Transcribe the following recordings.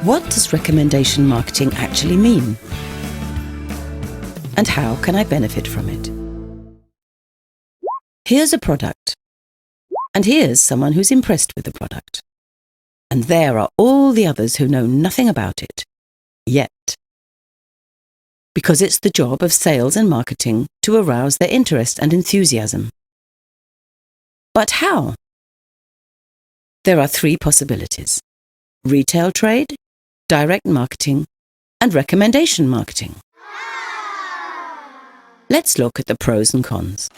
What does recommendation marketing actually mean? And how can I benefit from it? Here's a product. And here's someone who's impressed with the product. And there are all the others who know nothing about it. Yet. Because it's the job of sales and marketing to arouse their interest and enthusiasm. But how? There are 3 possibilities: retail trade, direct marketing, and recommendation marketing. Let's look at the pros and cons.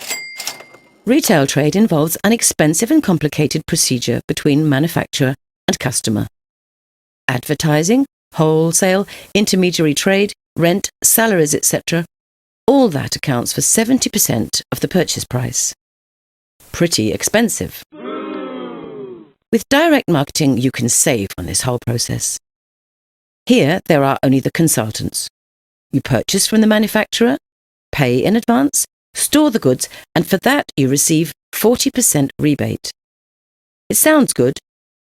Retail trade involves an expensive and complicated procedure between manufacturer and customer. Advertising, wholesale, intermediary trade, rent, salaries, etc. All that accounts for 70% of the purchase price. Pretty expensive. With direct marketing, you can save on this whole process. Here, there are only the consultants. You purchase from the manufacturer, pay in advance, store the goods, and for that you receive 40% rebate. It sounds good,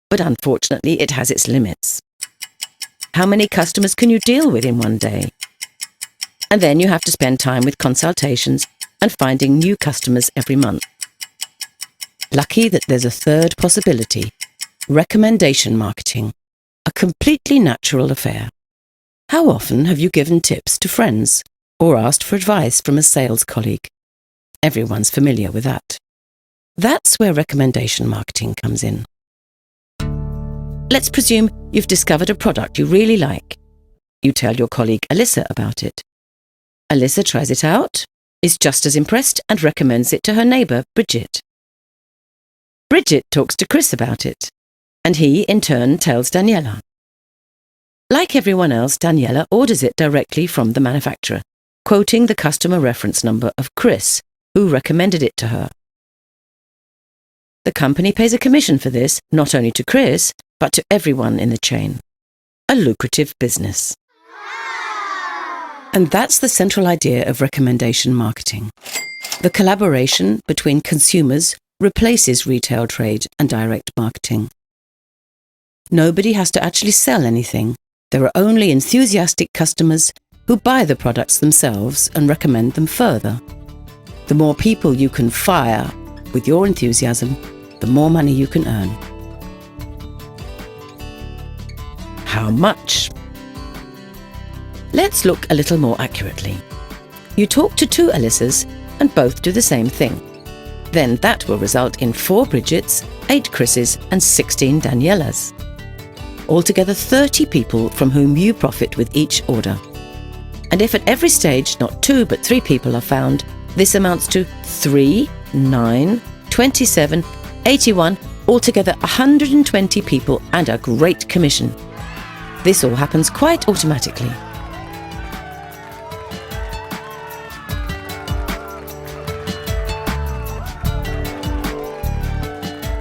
but unfortunately it has its limits. How many customers can you deal with in one day? And then you have to spend time with consultations and finding new customers every month. Lucky that there's a third possibility: recommendation marketing, a completely natural affair. How often have you given tips to friends or asked for advice from a sales colleague? Everyone's familiar with that. That's where recommendation marketing comes in. Let's presume you've discovered a product you really like. You tell your colleague Alyssa about it. Alyssa tries it out, is just as impressed, and recommends it to her neighbour, Bridget. Bridget talks to Chris about it, and he, in turn, tells Daniela. Like everyone else, Daniela orders it directly from the manufacturer, quoting the customer reference number of Chris, who recommended it to her. The company pays a commission for this, not only to Chris, but to everyone in the chain. A lucrative business. And that's the central idea of recommendation marketing. The collaboration between consumers replaces retail trade and direct marketing. Nobody has to actually sell anything. There are only enthusiastic customers who buy the products themselves and recommend them further. The more people you can fire with your enthusiasm, the more money you can earn. How much? Let's look a little more accurately. You talk to 2 Alyssas and both do the same thing. Then that will result in 4 Bridgets, 8 Chris's and 16 Danielas. Altogether 30 people from whom you profit with each order. And if at every stage not 2 but 3 people are found, this amounts to 3, 9, 27, 81, altogether 120 people and a great commission. This all happens quite automatically.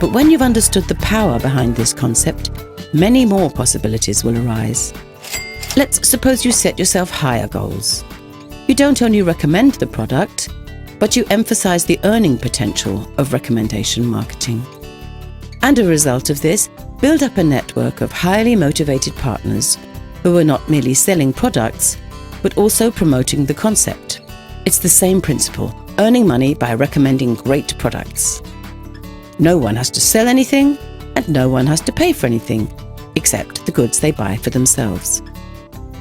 But when you've understood the power behind this concept, many more possibilities will arise. Let's suppose you set yourself higher goals. You don't only recommend the product, but you emphasize the earning potential of recommendation marketing. And a result of this, build up a network of highly motivated partners who are not merely selling products, but also promoting the concept. It's the same principle, earning money by recommending great products. No one has to sell anything, and no one has to pay for anything, except the goods they buy for themselves.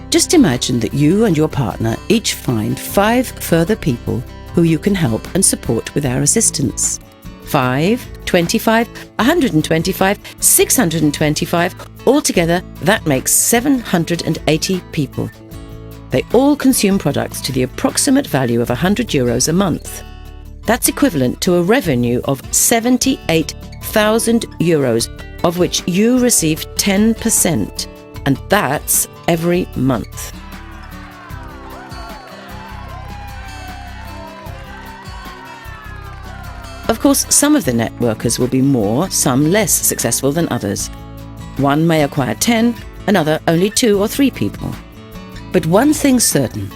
Just imagine that you and your partner each find 5 further people who you can help and support with our assistance. 5, 25, 125, 625, altogether that makes 780 people. They all consume products to the approximate value of €100 a month. That's equivalent to a revenue of €78,000, of which you receive 10%, and that's every month. Of course, some of the networkers will be more, some less successful than others. One may acquire 10, another only 2 or 3 people. But one thing's certain: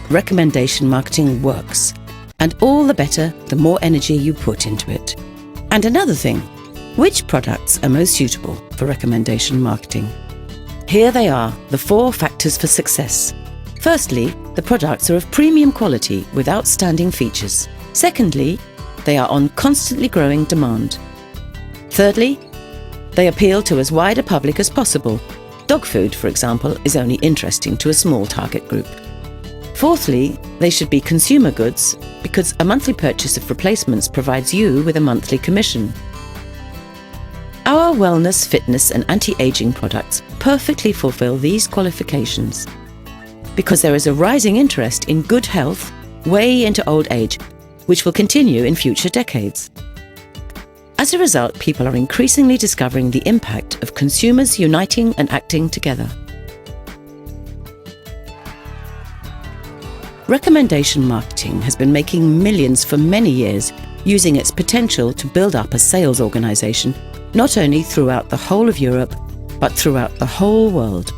recommendation marketing works. And all the better, the more energy you put into it. And another thing, which products are most suitable for recommendation marketing? Here they are, the 4 factors for success. Firstly, the products are of premium quality with outstanding features. Secondly, they are on constantly growing demand. Thirdly, they appeal to as wide a public as possible. Dog food, for example, is only interesting to a small target group. Fourthly, they should be consumer goods because a monthly purchase of replacements provides you with a monthly commission. Our wellness, fitness and anti-aging products perfectly fulfill these qualifications because there is a rising interest in good health way into old age, which will continue in future decades. As a result, people are increasingly discovering the impact of consumers uniting and acting together. Recommendation marketing has been making millions for many years, using its potential to build up a sales organization, not only throughout the whole of Europe, but throughout the whole world.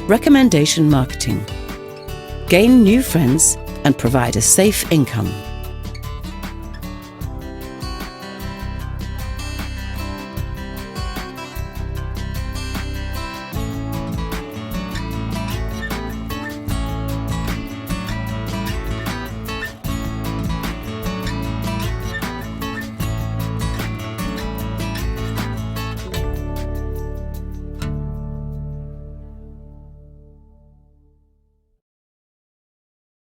Recommendation marketing. Gain new friends and provide a safe income.